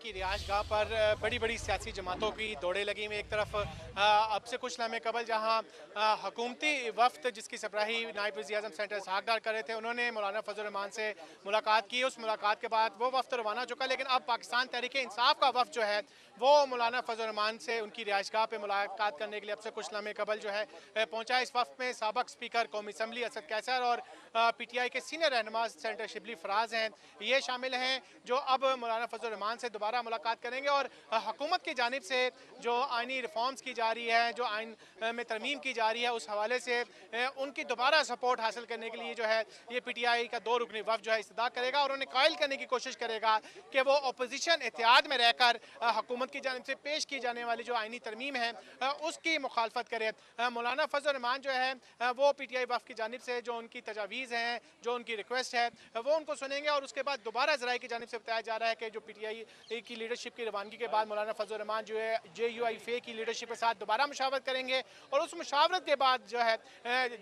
की रिहाइशगाह पर बड़ी बड़ी सियासी जमातों की दौड़े लगी हुई। एक तरफ अब से कुछ लम्हे कबल जहां हुकूमती वफ्द जिसकी सरबराही नायब वज़ीर आज़म सेंटर इसहाक़ डार कर रहे थे, उन्होंने मौलाना फजल रहमान से मुलाकात की। उस मुलाकात के बाद वो वफ्द रवाना चुका, लेकिन अब पाकिस्तान तहरीक इंसाफ का वफ्द जो है वो मौलाना फजल रहमान से उनकी रिहाइशगाह पर मुलाकात करने के लिए अब से कुछ लम्हे कबल जो है पहुँचा। इस वफ्द में साबिक़ स्पीकर कौमी असम्बली असद कैसर और PTI के सीनियर रहनुमा सेनेटर शिबली फराज हैं, ये शामिल हैं, जो अब मौलाना फजल रहमान से दोबारा मुलाकात करेंगे और हुकूमत की जानिब से जो आइनी रिफॉर्म्स की जा रही है, जो आइन में तरमीम की जा रही है, उस हवाले से उनकी दोबारा सपोर्ट हासिल करने के लिए जो है ये PTI का 2 रुकनी वफ़द जो है इस्तदा करेगा और उन्हें कायल करने की कोशिश करेगा कि वो अपोजिशन इत्तेहाद में रहकर हुकूमत की जानिब से पेश की जाने वाली जो आइनी तरमीम है उसकी मुखालफत करे। मौलाना फजल रहमान जो है वो PTI वफ़द की जानिब से जो उनकी तजावीज़ हैं, जो उनकी रिक्वेस्ट है, वो उनको सुनेंगे और उसके बाद दोबारा ज़राए की जानिब से बताया जा रहा है कि जो PTI की लीडरशिप की रवानगी के बाद मौलाना फजल रहमान जो है JUIFA की लीडरशिप के साथ दोबारा मुशावरत करेंगे और उस मुशावरत के बाद जो है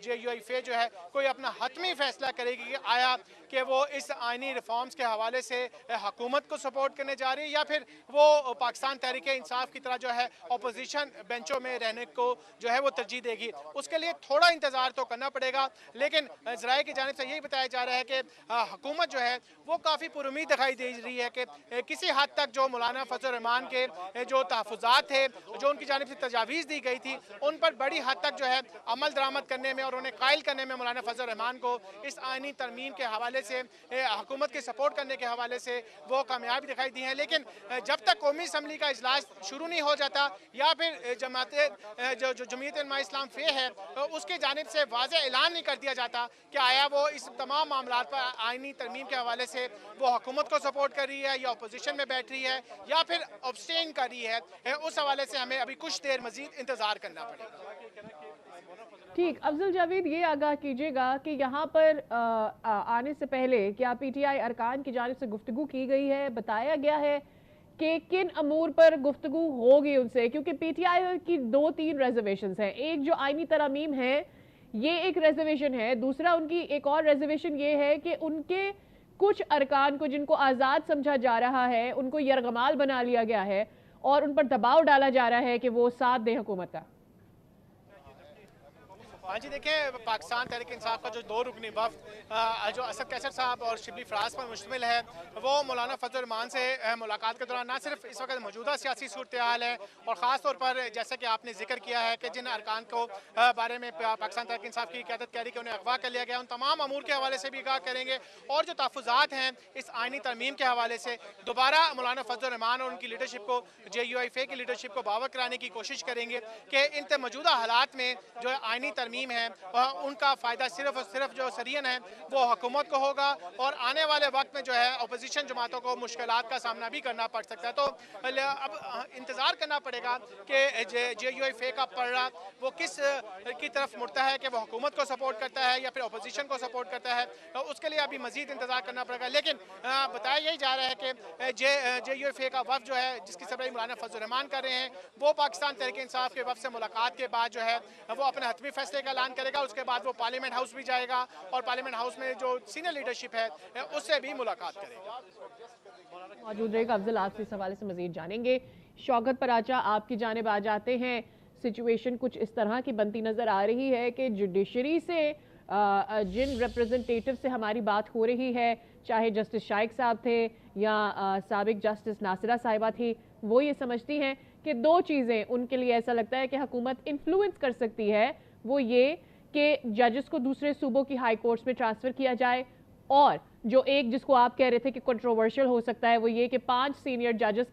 JUIFA जो है कोई अपना हतमी फैसला करेगी कि आया कि वो इस आइनी रिफॉर्म्स के हवाले से हुकूमत को सपोर्ट करने जा रही है या फिर वो पाकिस्तान तहरीक इंसाफ की तरह जो है अपोजिशन बेंचों में रहने को जो है वो तरजीह देगी। उसके लिए थोड़ा इंतज़ार तो करना पड़ेगा, लेकिन ज़राए की जानिब से यही बताया जा रहा है कि हुकूमत जो है वो काफ़ी पुरुमीद दिखाई दे रही है कि किसी हद तक जो मौलाना फजल रहमान के जो तहफ़्फ़ुज़ात थे, जो उनकी जानिब से तजावीज़ दी गई थी, उन पर बड़ी हद तक जो है अमल दरामद करने में और उन्हें कायल करने में मौलाना फजल रहमान को इस आइनी तरमीम के हवाले से हुकूमत के सपोर्ट करने के हवाले से वो कामयाबी दिखाई दी है। लेकिन जब तक कौमी असम्बली का इजलास शुरू नहीं हो जाता या फिर जो जमीयत उलमा इस्लाम फ़े है उसकी जानिब से वाज़ेह ऐलान नहीं कर दिया जाता कि आया वो इस तमाम मामलात पर आइनी तरमीम के हवाले से वो हुकूमत को सपोर्ट कर रही है या अपोजिशन में बैठ रही है या फिर अब्सटेन कर रही है, उस हवाले से हमें अभी कुछ देर मजीद इंतज़ार करना पड़ेगा। ठीक, अफजल जावेद ये आगाह कीजिएगा कि यहाँ पर आने से पहले क्या PTI अरकान की जानिब से गुफ्तगू की गई है, बताया गया है कि किन अमूर पर गुफ्तगू होगी उनसे, क्योंकि PTI की 2-3 रिजर्वेशंस हैं। एक जो आइनी तरमीम है ये एक रिजर्वेशन है, दूसरा उनकी एक और रिजर्वेशन ये है कि उनके कुछ अरकान को जिनको आज़ाद समझा जा रहा है उनको यरगमाल बना लिया गया है और उन पर दबाव डाला जा रहा है कि वो साथ दें हुकूमत का। हाँ जी, देखें, पाकिस्तान तहरीक इंसाफ का जो 2 रुकनी वफ़द जो असद कैसर साहब और शिबली फराज पर मुश्तमिल है, वो मौलाना फजल रहमान से मुलाकात के दौरान न सिर्फ इस वक्त मौजूदा सियासी सूरत हाल है और ख़ास तौर पर जैसे कि आपने जिक्र किया है कि जिन अरकान को बारे में पाकिस्तान तहरीक इंसाफ की क़यादत कह रही कि उन्हें अगवा कर लिया गया, उन तमाम अमूर के हवाले से भी आगाह करेंगे और जो तहफ़्फ़ुज़ात हैं इस आइनी तरमीम के हवाले से दोबारा मौलाना फजल रहमान और उनकी लीडरशिप को JUIFA की लीडरशिप को बावर कराने की कोशिश करेंगे कि इन मौजूदा हालात में जो आइनी तरमीम है उनका फ़ायदा सिर्फ और सिर्फ जो सरियन है वो हुकूमत को होगा और आने वाले वक्त में जो है अपोजिशन जमातों को मुश्किलात का सामना भी करना पड़ सकता है। तो अब इंतज़ार करना पड़ेगा कि JUIFA का पलड़ा वो किस की तरफ मुड़ता है, कि वो हुकूमत को सपोर्ट करता है या फिर अपोजिशन को सपोर्ट करता है, तो उसके लिए अभी मजीद इंतज़ार करना पड़ेगा। लेकिन बताया यही जा रहा है कि JUIFA का वफ़द जो है जिसकी सरबराही मौलाना फजल रहमान कर रहे हैं, वो पाकिस्तान तहरीक इंसाफ के वफ़द से मुलाकात के बाद जो है वो अपने हतमी फैसले का ऐलान करेगा। उसके बाद वो पार्लियामेंट हाउस भी जाएगा और पार्लियामेंट हाउस में जो सीनियर लीडरशिप है उससे भी मुलाकात करेगा। मौजूद रहेगा अफजल, आपसे इस हवाले से मजीद जानेंगे। शौकत पराचा, आपकी जानिब आ जाते हैं। सिचुएशन कुछ इस तरह की बनती नजर आ रही है कि जुडिशरी से जिन रिप्रेजेंटेटिव से हमारी बात हो रही है, चाहे जस्टिस शाइक साहब थे या साबिक जस्टिस नासिरा साहिबा थी, वो ये समझती हैं कि 2 चीज़ें उनके लिए ऐसा लगता है कि हुकूमत इन्फ्लुएंस कर सकती है, वो ये कि जजेस को दूसरे सूबों की हाई कोर्ट्स में ट्रांसफ़र किया जाए, और जो एक जिसको आप कह रहे थे कि कंट्रोवर्शियल हो सकता है वो ये कि 5 सीनियर जजेस